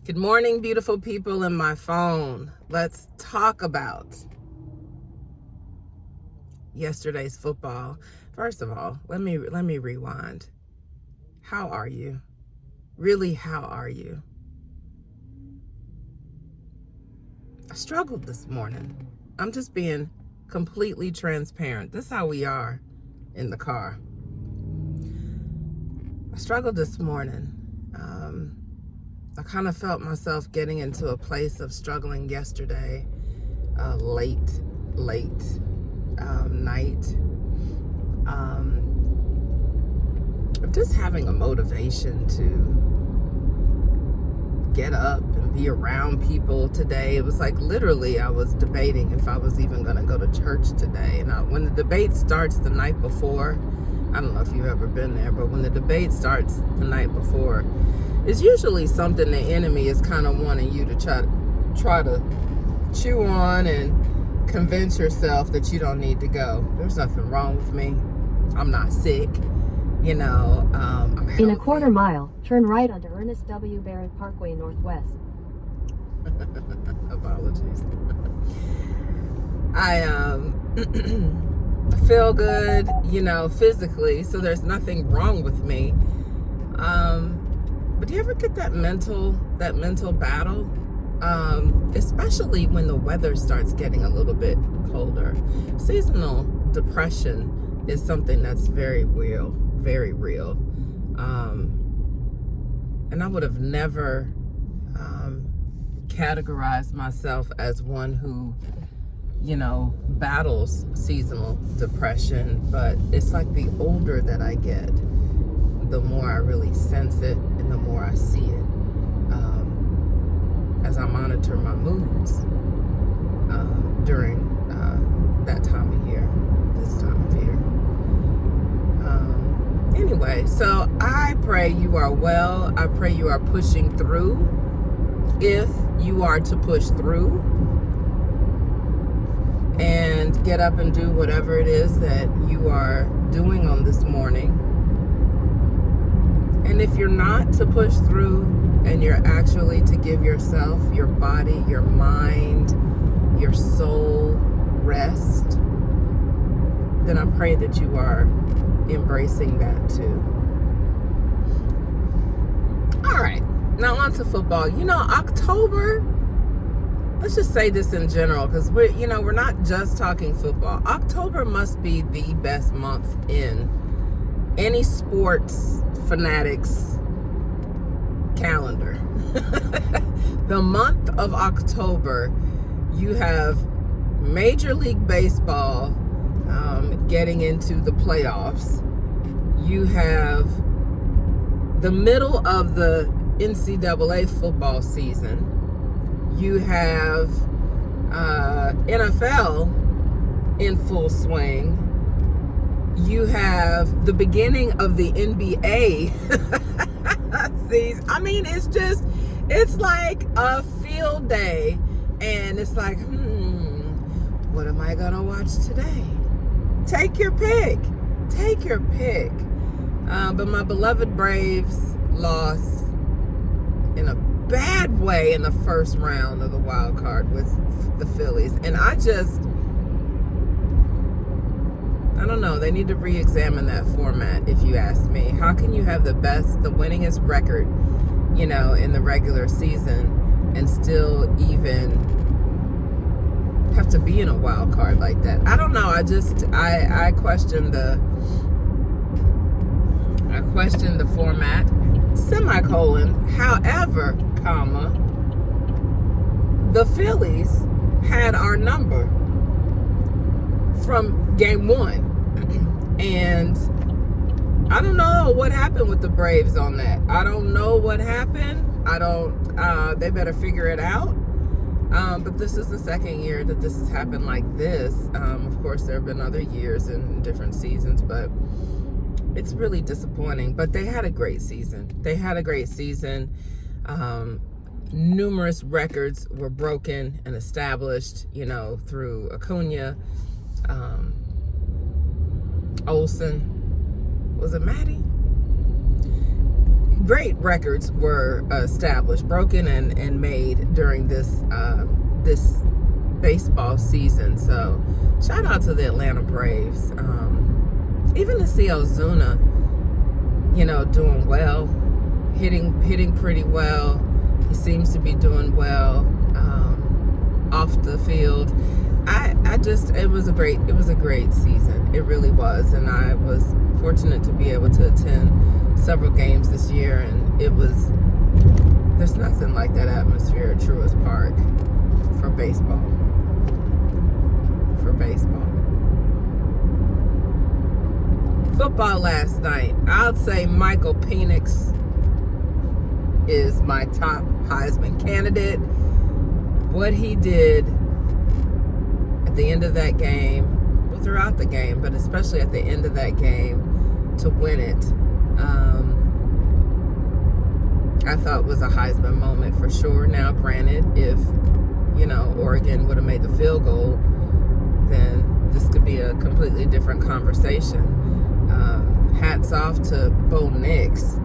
Good morning, beautiful people in my phone. Let's talk about yesterday's football. First of all, let me rewind. How are you? Really, how are you? I struggled this morning. I'm just being completely transparent. This is how we are in the car. I struggled this morning. I kind of felt myself getting into a place of struggling yesterday, late night. Of just having a motivation to get up and be around people today. It was like literally I was debating if I was even going to go to church today. And when the debate starts the night before, I don't know if you've ever been there, but when the debate starts the night before, it's usually something the enemy is kind of wanting you to try to chew on and convince yourself that you don't need to go. There's nothing wrong with me. I'm not sick. You know, I'm healthy. In a quarter mile, turn right onto Ernest W. Barrett Parkway Northwest. Apologies. I feel good, you know, physically, so there's nothing wrong with me. But do you ever get that mental battle? Especially when the weather starts getting a little bit colder. Seasonal depression is something that's very real. And I would have never categorized myself as one who, you know, battles seasonal depression, but it's like the older that I get, the more I really sense it and the more I see it as I monitor my moods during that time of year, this time of year. Anyway, so I pray you are well. I pray you are pushing through, if you are to push through, and get up and do whatever it is that you are doing on this morning. And if you're not to push through and you're actually to give yourself, your body, your mind, your soul rest, then I pray that you are embracing that too. All right, now on to football. You know, October, let's just say this in general, because we're not just talking football. October must be the best month in any sports fanatics calendar. The month of October, you have Major League Baseball getting into the playoffs. You have the middle of the NCAA football season. You have NFL in full swing. You have the beginning of the NBA season. I mean, it's like a field day, and it's like, what am I gonna watch today? Take your pick. But my beloved Braves lost in a bad way in the first round of the wild card with the Phillies, and I don't know. They need to re-examine that format, if you ask me. How can you have the winningest record, you know, in the regular season and still even have to be in a wild card like that? I don't know. I question the format, semicolon. However, comma, the Phillies had our number from game one. And I don't know what happened with the Braves on that. I don't know what happened. They better figure it out. But this is the second year that this has happened like this. Of course, there have been other years in different seasons, but it's really disappointing. But they had a great season. Numerous records were broken and established, you know, through Acuna, Olsen, was it Maddie? great records were established, broken and made during this baseball season. So shout out to the Atlanta Braves. Even to see Ozuna, doing well, hitting pretty well. He seems to be doing well off the field. It was a great season. It really was, and I was fortunate to be able to attend several games this year, and there's nothing like that atmosphere at Truist Park for baseball. Football last night, I'd say Michael Penix is my top Heisman candidate. What he did at the end of that game, well, throughout the game, but especially at the end of that game to win it, I thought was a Heisman moment for sure. Now, granted, if Oregon would have made the field goal, then this could be a completely different conversation. Hats off to Bo Nix.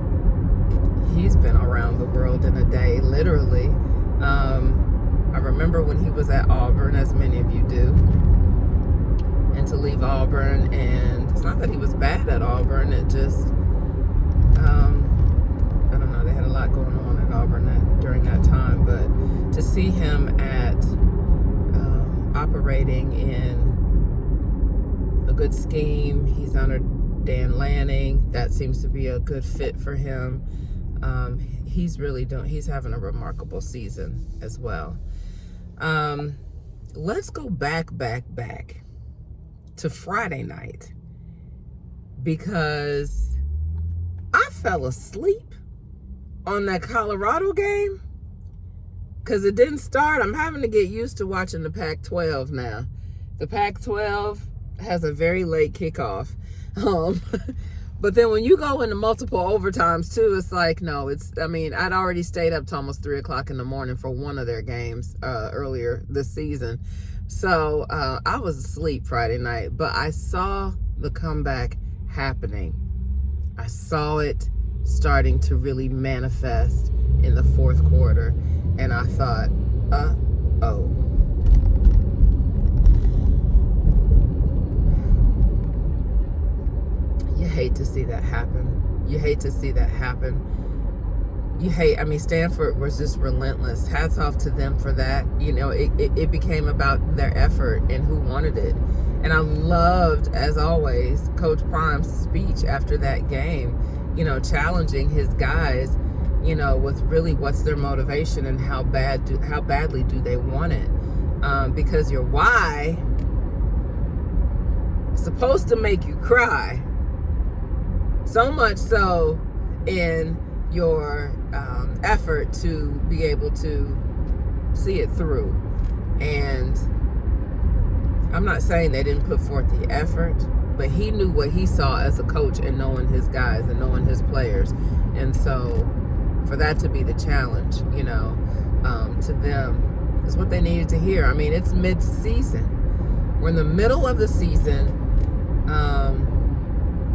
He's been around the world in a day, literally. I remember when he was at Auburn, as many of you do, and to leave Auburn, and it's not that he was bad at Auburn, it just, I don't know, they had a lot going on at Auburn during that time, but to see him at operating in a good scheme, he's under Dan Lanning, that seems to be a good fit for him. He's having a remarkable season as well. Let's go back to Friday night, because I fell asleep on that Colorado game because it didn't start. I'm having to get used to watching the Pac-12 now. The Pac-12 has a very late kickoff. But then when you go into multiple overtimes too, it's like, no, I'd already stayed up to almost 3 o'clock in the morning for one of their games earlier this season. So I was asleep Friday night, but I saw the comeback happening. I saw it starting to really manifest in the fourth quarter. And I thought, oh. You hate to see that happen. Stanford was just relentless. Hats off to them for that. It became about their effort and who wanted it. And I loved, as always, Coach Prime's speech after that game, challenging his guys, with really what's their motivation and how badly do they want it. Because your why is supposed to make you cry. So much so in your effort to be able to see it through. And I'm not saying they didn't put forth the effort, but he knew what he saw as a coach and knowing his guys and knowing his players. And so for that to be the challenge, to them is what they needed to hear. It's mid-season. We're in the middle of the season.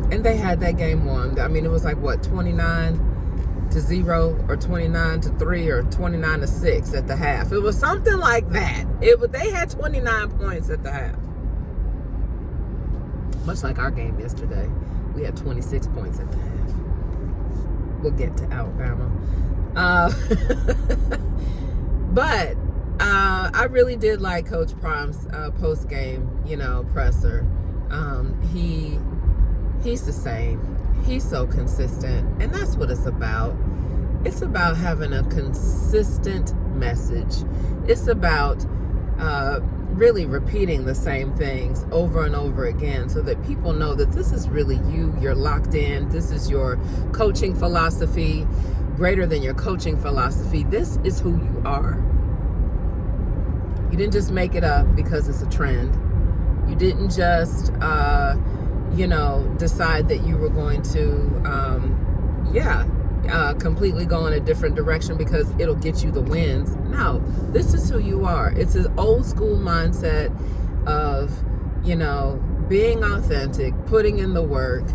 And they had that game won. It was like, 29-0 or 29-3 or 29-6 at the half. It was something like that. They had 29 points at the half. Much like our game yesterday. We had 26 points at the half. We'll get to Alabama. But I really did like Coach Prime's post-game, presser. He's the same. He's so consistent. And that's what it's about. It's about having a consistent message. It's about really repeating the same things over and over again so that people know that this is really you. You're locked in. This is your coaching philosophy. Greater than your coaching philosophy. This is who you are. You didn't just make it up because it's a trend. You didn't just decide that you were going to, completely go in a different direction because it'll get you the wins. No, this is who you are. It's an old school mindset of, being authentic, putting in the work,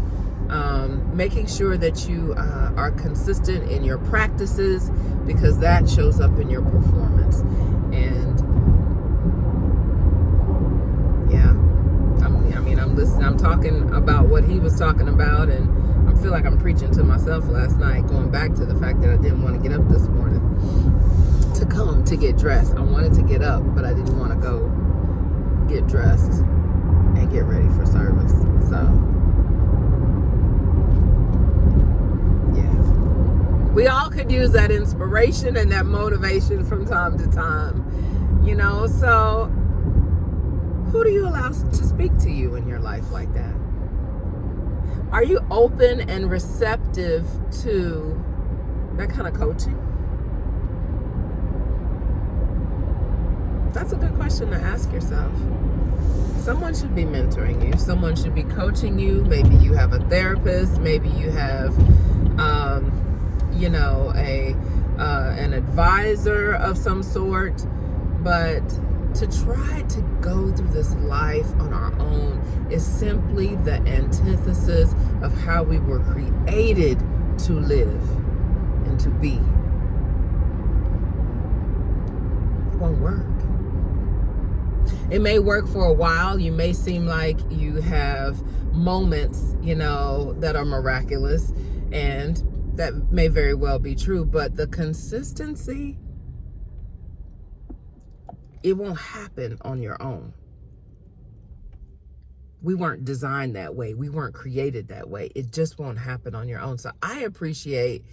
Making sure that you are consistent in your practices, because that shows up in your performance. And yeah, I'm listening. I'm talking about what he was talking about, and I feel like I'm preaching to myself last night, going back to the fact that I didn't want to get up this morning to come to get dressed. I wanted to get up, but I didn't want to go get dressed and get ready for service. So we all could use that inspiration and that motivation from time to time, so who do you allow to speak to you in your life like that? Are you open and receptive to that kind of coaching? That's a good question to ask yourself. Someone should be mentoring you. Someone should be coaching you. Maybe you have a therapist. Maybe you have an advisor of some sort. But to try to go through this life on our own is simply the antithesis of how we were created to live and to be. It won't work. It may work for a while. You may seem like you have moments, that are miraculous, and that may very well be true, but the consistency, it won't happen on your own. We weren't designed that way. We weren't created that way. It just won't happen on your own. So I appreciate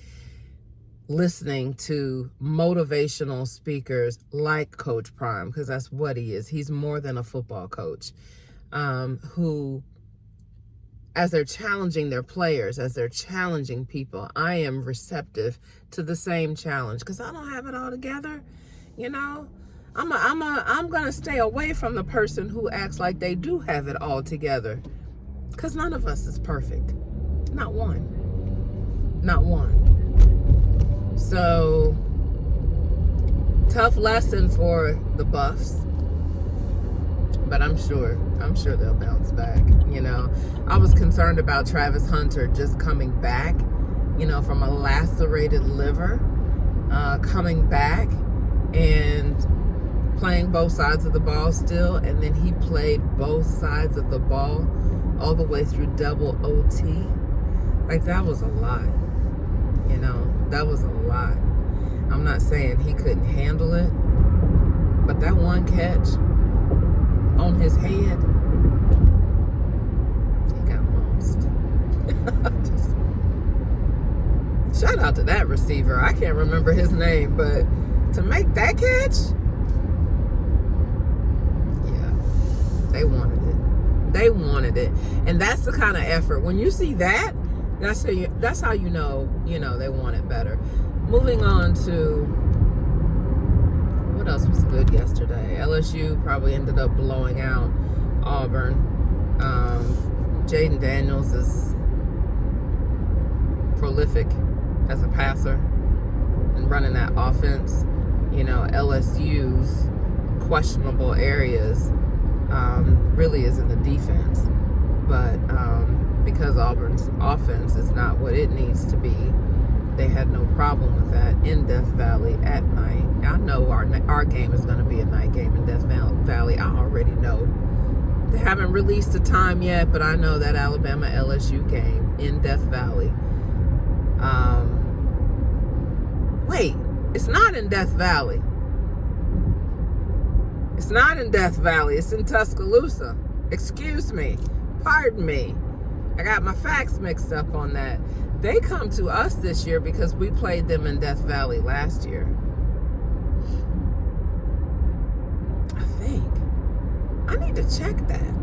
listening to motivational speakers like Coach Prime, because that's what he is. He's more than a football coach, who, as they're challenging their players, as they're challenging people, I am receptive to the same challenge, because I don't have it all together. I'm gonna stay away from the person who acts like they do have it all together, because none of us is perfect. Not one. So, tough lesson for the Buffs, but I'm sure they'll bounce back. I was concerned about Travis Hunter just coming back, from a lacerated liver, coming back and playing both sides of the ball still, and then he played both sides of the ball all the way through double OT. Like, that was a lot. That was a lot. I'm not saying he couldn't handle it, but that one catch on his head, he got lost. Shout out to that receiver. I can't remember his name, but to make that catch, yeah, they wanted it. And that's the kind of effort. When you see that, that's how you know they want it better. Moving on to what else was good yesterday. LSU probably ended up blowing out Auburn. Jaden Daniels is prolific as a passer and running that offense. LSU's questionable areas really is in the defense, but because Auburn's offense is not what it needs to be, they had no problem with that in Death Valley at night. I know our game is going to be a night game in Death Valley. I already know. They haven't released a time yet, but I know that Alabama LSU game in Death Valley. Wait, it's not in Death Valley. It's not in Death Valley. It's in Tuscaloosa. Excuse me. Pardon me. I got my facts mixed up on that. They come to us this year because we played them in Death Valley last year. I think. I need to check that.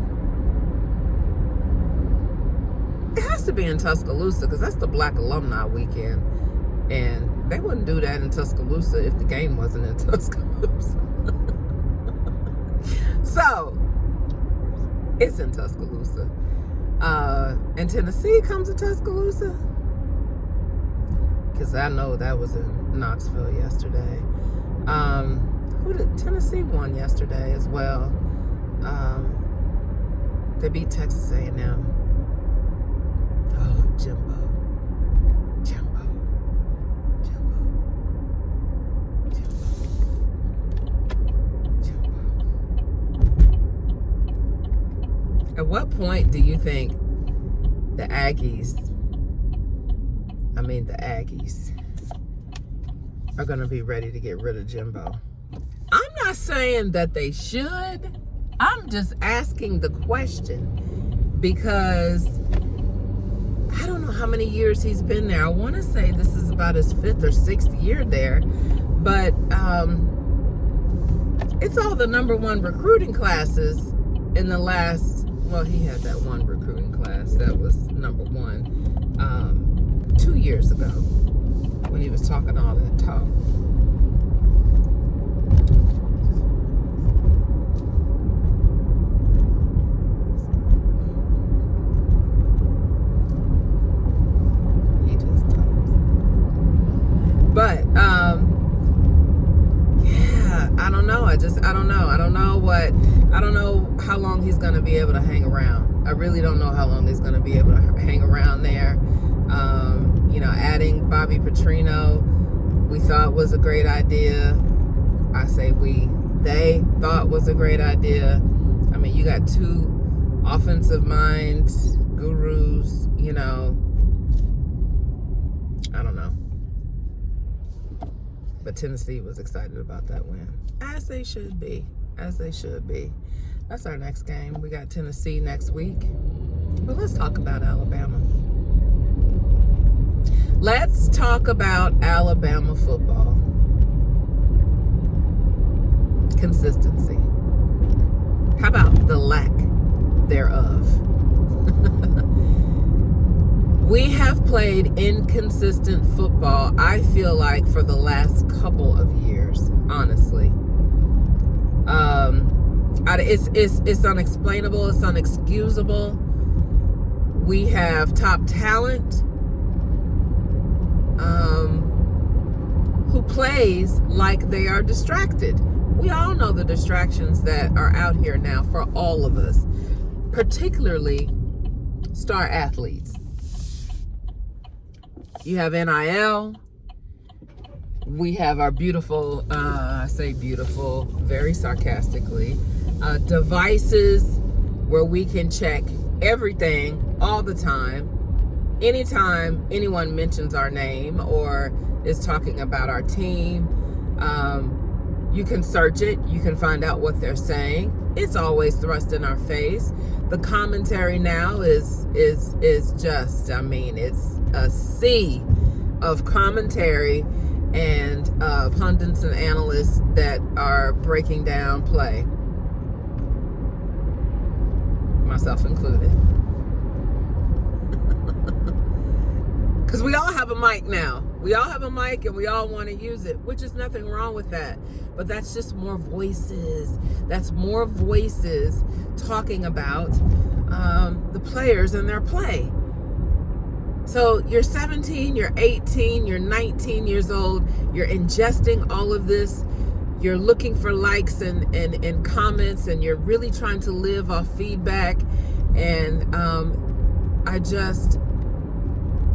It has to be in Tuscaloosa because that's the Black Alumni Weekend. And they wouldn't do that in Tuscaloosa if the game wasn't in Tuscaloosa. So, it's in Tuscaloosa. And Tennessee comes to Tuscaloosa? Because I know that was in Knoxville yesterday. Tennessee won yesterday as well. They beat Texas A&M. Oh, Jimbo. Jimbo. Jimbo. Jimbo. Jimbo. At what point do you think the Aggies are going to be ready to get rid of Jimbo? I'm not saying that they should. I'm just asking the question because I don't know how many years he's been there. I want to say this is about his 5th or 6th year there, but it's all the number 1 recruiting classes in the last, well, he had that one recruiting class that was number 1 2 years ago when he was talking all that talk. But yeah, I don't know. I don't know. I don't know how long he's going to be able to hang around. I really don't know how long he's going to be able to hang around there. Adding Bobby Petrino, we thought was a great idea. I say they thought was a great idea. I mean, you got 2 offensive minds, gurus, I don't know. But Tennessee was excited about that win. As they should be. That's our next game. We got Tennessee next week. But let's talk about Alabama. Let's talk about Alabama football. Consistency. How about the lack thereof? We have played inconsistent football, I feel like, for the last couple of years, honestly. It's unexplainable. It's unexcusable. We have top talent who plays like they are distracted. We all know the distractions that are out here now for all of us, particularly star athletes. You have NIL. We have our beautiful, I say beautiful, very sarcastically, devices where we can check everything all the time. Anytime anyone mentions our name or is talking about our team, you can search it. You can find out what they're saying. It's always thrust in our face. The commentary now is just, it's a sea of commentary and pundits and analysts that are breaking down play, myself included. Because we all have a mic now. We all have a mic and we all want to use it, which is nothing wrong with that. But that's just more voices. That's more voices talking about the players and their play. So you're 17, you're 18, you're 19 years old. You're ingesting all of this. You're looking for likes and comments, and you're really trying to live off feedback. And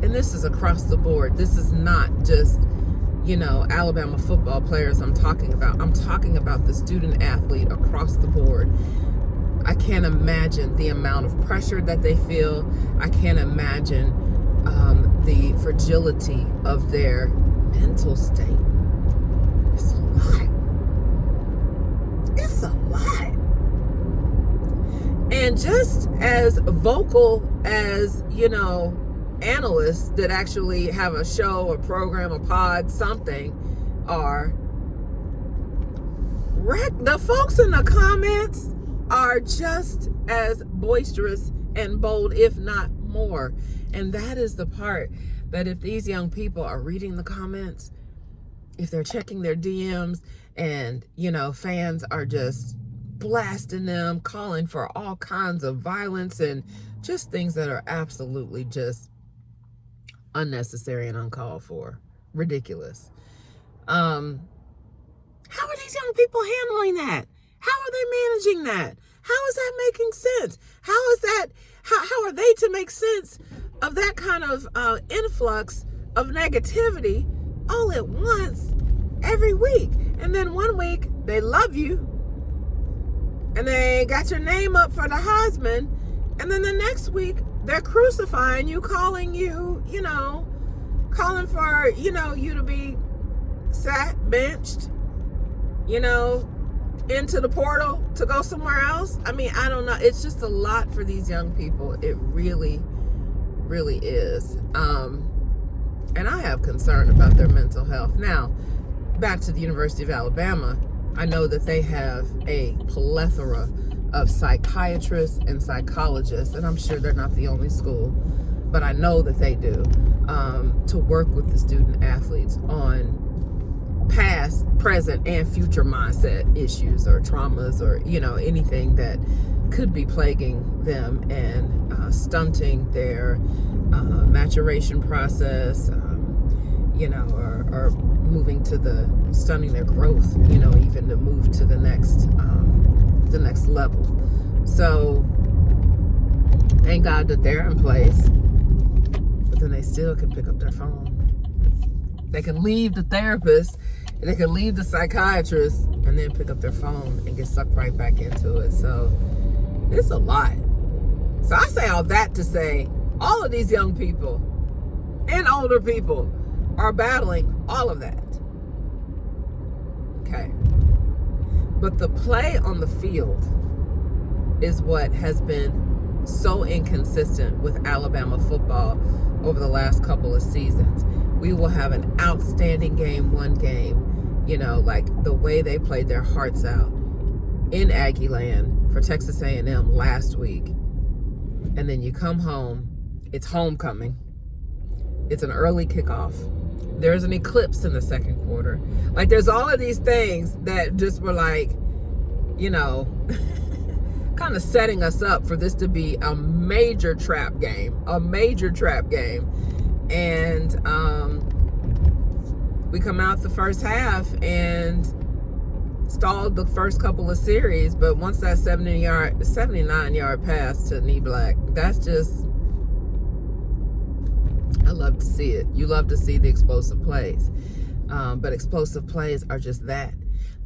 and this is across the board. This is not just, Alabama football players I'm talking about. I'm talking about the student athlete across the board. I can't imagine the amount of pressure that they feel. I can't imagine the fragility of their mental state. It's a lot. It's a lot. And just as vocal as, analysts that actually have a show, a program, a pod, something are, the folks in the comments are just as boisterous and bold, if not more. And that is the part that if these young people are reading the comments, if they're checking their DMs and, fans are just blasting them, calling for all kinds of violence and just things that are absolutely just unnecessary and uncalled for. Ridiculous. How are these young people handling that? How are they managing that? How is that making sense? How are they to make sense of that kind of influx of negativity all at once every week. And then one week they love you and they got your name up for the Heisman, and then the next week they're crucifying you, calling you, calling for, you to be sat, benched, into the portal to go somewhere else. I mean, I don't know. It's just a lot for these young people. It really, really is. And I have concern about their mental health. Now, back to the University of Alabama, I know that they have a plethora of psychiatrists and psychologists, and I'm sure they're not the only school, but I know that they do, to work with the student athletes on past, present, and future mindset issues or traumas or, anything that could be plaguing them and stunting their maturation process, or moving to stunning their growth, even to move to the next level. So thank God that they're in place, but then they still can pick up their phone. They can leave the therapist and they can leave the psychiatrist and then pick up their phone and get sucked right back into it. So it's a lot. So I say all that to say all of these young people and older people are battling all of that. Okay. But the play on the field is what has been so inconsistent with Alabama football over the last couple of seasons. We will have an outstanding game, one game, like the way they played their hearts out in Aggie Land for Texas A&M last week. And then you come home, it's homecoming. It's an early kickoff. There's an eclipse in the second quarter. Like, there's all of these things that just were like, kind of setting us up for this to be a major trap game. And we come out the first half and stalled the first couple of series, but once that 79-yard pass to Knee Black, that's just, I love to see it. You love to see the explosive plays. But explosive plays are just that.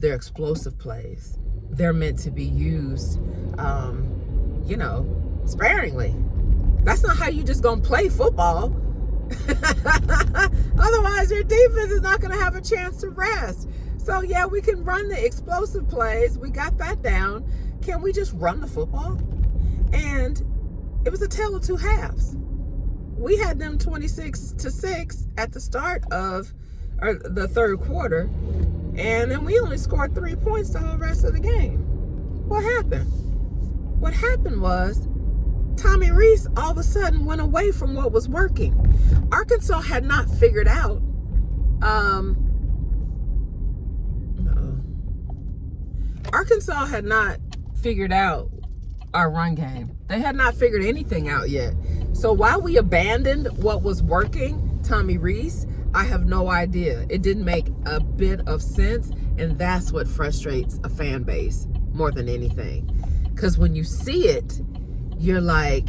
They're explosive plays. They're meant to be used, sparingly. That's not how you just gonna play football. Otherwise, your defense is not gonna have a chance to rest. So yeah, we can run the explosive plays. We got that down. Can we just run the football? And it was a tale of two halves. We had them 26-6 at the start of the third quarter, and then we only scored 3 points the whole rest of the game. What happened? What happened was Tommy Rees all of a sudden went away from what was working. Arkansas had not figured out Arkansas had not figured out our run game. They had not figured anything out yet. So why we abandoned what was working, Tommy Rees, I have no idea. It didn't make a bit of sense, and that's what frustrates a fan base more than anything. Because when you see it, you're like,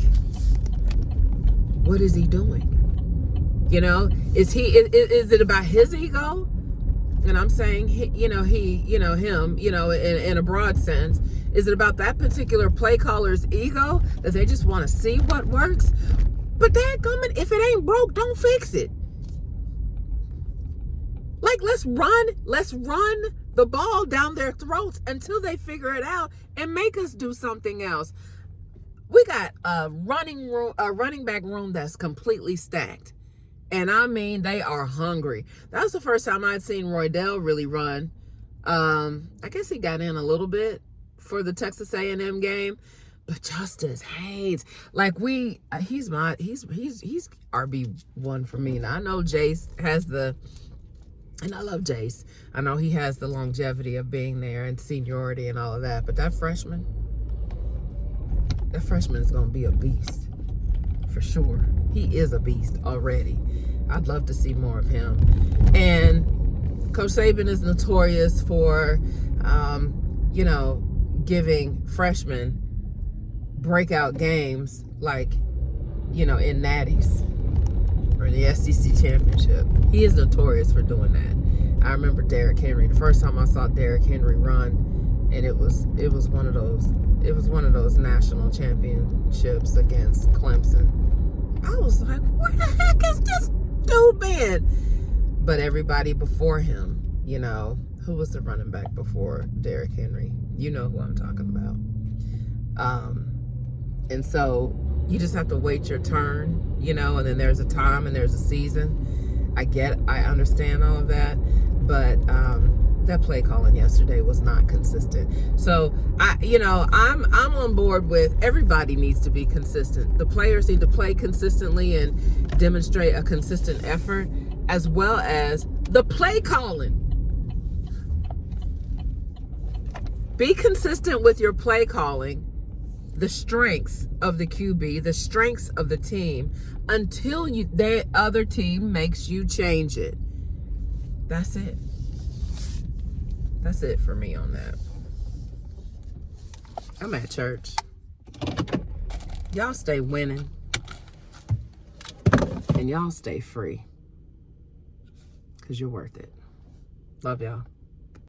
what is he doing? Is it about his ego? And I'm saying, him, in a broad sense. Is it about that particular play caller's ego that they just want to see what works? But dadgummit, if it ain't broke, don't fix it. Like, let's run the ball down their throats until they figure it out and make us do something else. We got a running back room that's completely stacked. And I mean, they are hungry. That was the first time I'd seen Roydell really run. I guess he got in a little bit for the Texas A&M game, but Justice Haynes, like he's RB1 for me. Now I know Jace has and I love Jace. I know he has the longevity of being there and seniority and all of that, but that freshman is going to be a beast for sure. He is a beast already. I'd love to see more of him. And Coach Saban is notorious for, giving freshmen breakout games like in natties or the SEC championship. He is notorious for doing that. I remember Derrick Henry. The first time I saw Derrick Henry run, and it was one of those national championships against Clemson. I was like, where the heck is this dude been? But everybody before him, who was the running back before Derrick Henry? You know who I'm talking about. And so you just have to wait your turn, and then there's a time and there's a season. I understand all of that, but that play calling yesterday was not consistent. So I'm on board with everybody needs to be consistent. The players need to play consistently and demonstrate a consistent effort, as well as the play calling. Be consistent with your play calling, the strengths of the QB, the strengths of the team, until the other team makes you change it. That's it. That's it for me on that. I'm at church. Y'all stay winning. And y'all stay free. Because you're worth it. Love y'all.